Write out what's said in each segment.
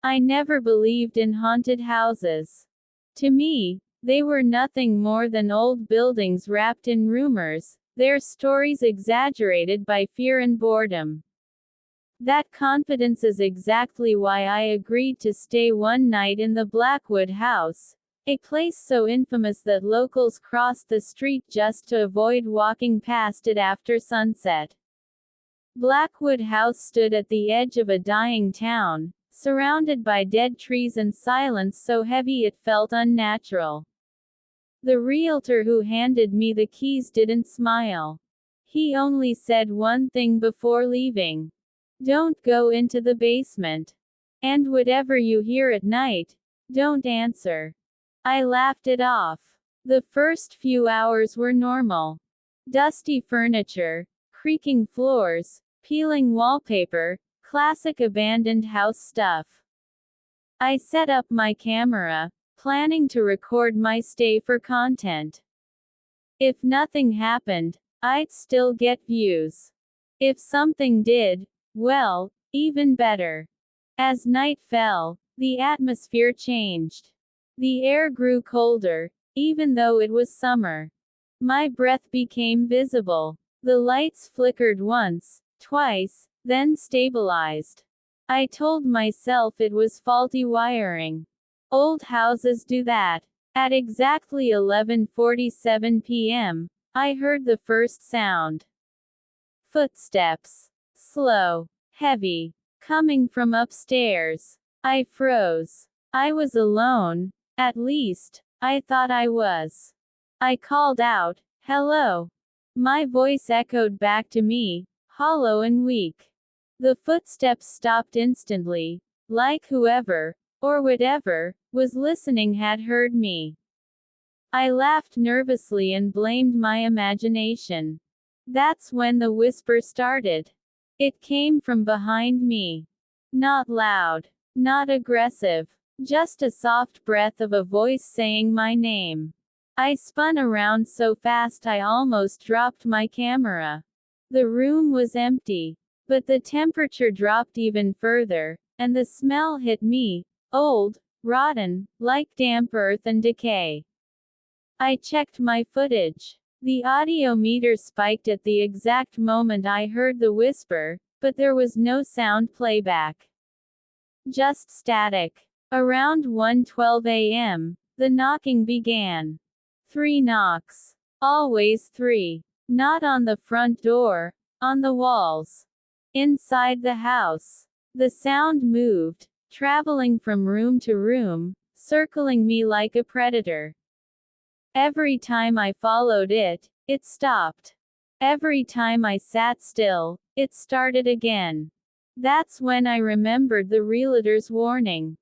I never believed in haunted houses. To me, they were nothing more than old buildings wrapped in rumors, their stories exaggerated by fear and boredom. That confidence is exactly why I agreed to stay one night in the Blackwood house, a place so infamous that locals crossed the street just to avoid walking past it after sunset. Blackwood House stood at the edge of a dying town, surrounded by dead trees and silence so heavy it felt unnatural. The realtor who handed me the keys didn't smile. He only said one thing before leaving. Don't go into the basement. And whatever you hear at night, don't answer. I laughed it off. The first few hours were normal. Dusty furniture, creaking floors, peeling wallpaper, classic abandoned house stuff. I set up my camera, planning to record my stay for content. If nothing happened, I'd still get views. If something did, well, even better. As night fell, the atmosphere changed. The air grew colder, even though it was summer. My breath became visible. The lights flickered once, twice, then stabilized. I told myself it was faulty wiring. Old houses do that. At exactly 11:47 p.m., I heard the first sound. Footsteps. Slow. Heavy. Coming from upstairs. I froze. I was alone. At least, I thought I was. I called out, "Hello." My voice echoed back to me, hollow and weak. The footsteps stopped instantly, like whoever, or whatever, was listening had heard me. I laughed nervously and blamed my imagination. That's when the whisper started. It came from behind me. Not loud, not aggressive, just a soft breath of a voice saying my name. I spun around so fast I almost dropped my camera. The room was empty, but the temperature dropped even further, and the smell hit me, old, rotten, like damp earth and decay. I checked my footage. The audio meter spiked at the exact moment I heard the whisper, but there was no sound playback. Just static. Around 1:12 a.m., the knocking began. 3 knocks. Always 3. Not on the front door, on the walls. Inside the house. The sound moved, traveling from room to room, circling me like a predator. Every time I followed it, it stopped. Every time I sat still, it started again. That's when I remembered the realtor's warning.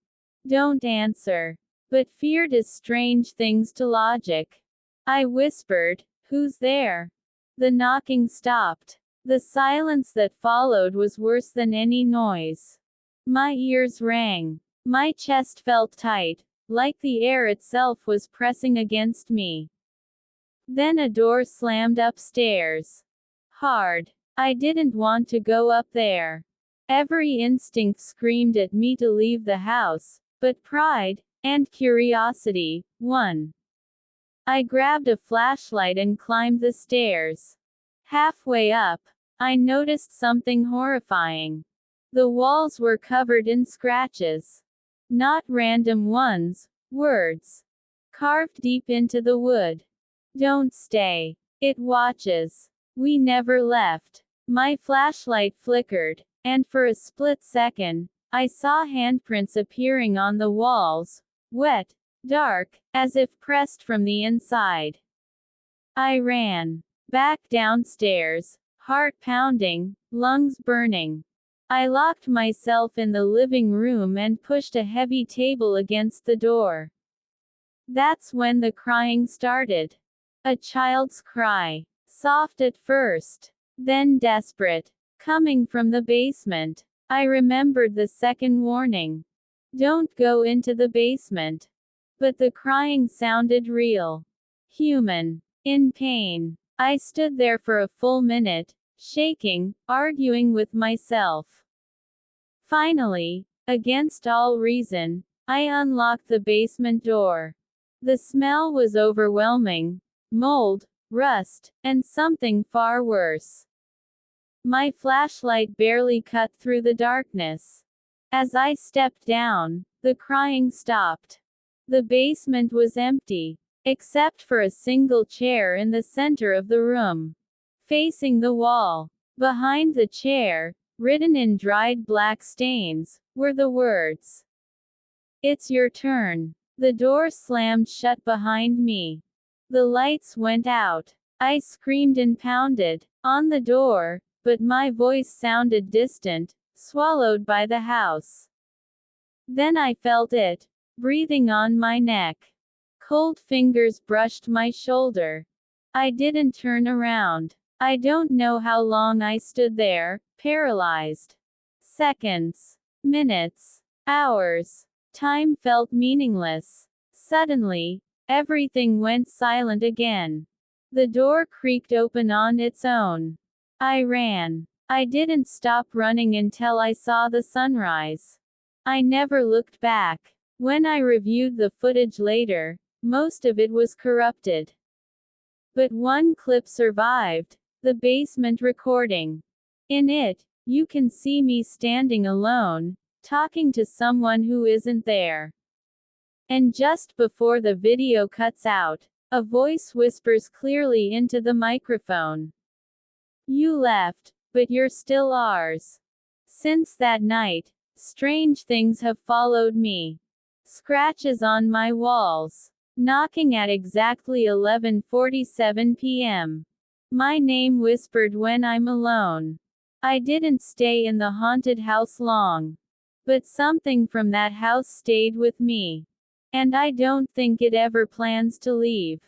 Don't answer. But fear does strange things to logic. I whispered, "Who's there?" The knocking stopped. The silence that followed was worse than any noise. My ears rang. My chest felt tight, like the air itself was pressing against me. Then a door slammed upstairs. Hard. I didn't want to go up there. Every instinct screamed at me to leave the house, but pride, and curiosity, won. I grabbed a flashlight and climbed the stairs. Halfway up, I noticed something horrifying. The walls were covered in scratches. Not random ones, words. Carved deep into the wood. "Don't stay. It watches." We never left. My flashlight flickered, and for a split second, I saw handprints appearing on the walls, wet, dark, as if pressed from the inside. I ran back downstairs, heart pounding, lungs burning. I locked myself in the living room and pushed a heavy table against the door. That's when the crying started. A child's cry. Soft at first, then desperate. Coming from the basement. I remembered the second warning. Don't go into the basement. But the crying sounded real. Human. In pain. I stood there for a full minute, shaking, arguing with myself. Finally, Against all reason, I unlocked the basement door. The smell was overwhelming. Mold, rust, and something far worse. My flashlight barely cut through the darkness. As I stepped down, the crying stopped. The basement was empty, except for a single chair in the center of the room, facing the wall. Behind the chair, written in dried black stains, were the words, "It's your turn." The door slammed shut behind me. The lights went out. I screamed and pounded on the door, but my voice sounded distant, swallowed by the house. Then I felt it, breathing on my neck. Cold fingers brushed my shoulder. I didn't turn around. I don't know how long I stood there, paralyzed. Seconds, minutes, hours. Time felt meaningless. Suddenly, everything went silent again. The door creaked open on its own. I ran. I didn't stop running until I saw the sunrise. I never looked back. When I reviewed the footage later, most of it was corrupted. But one clip survived, the basement recording. In it, you can see me standing alone, talking to someone who isn't there. And just before the video cuts out, a voice whispers clearly into the microphone. "You left, but you're still ours." Since that night, strange things have followed me. Scratches on my walls. Knocking at exactly 11:47 p.m. My name whispered when I'm alone. I didn't stay in the haunted house long. But something from that house stayed with me. And I don't think it ever plans to leave.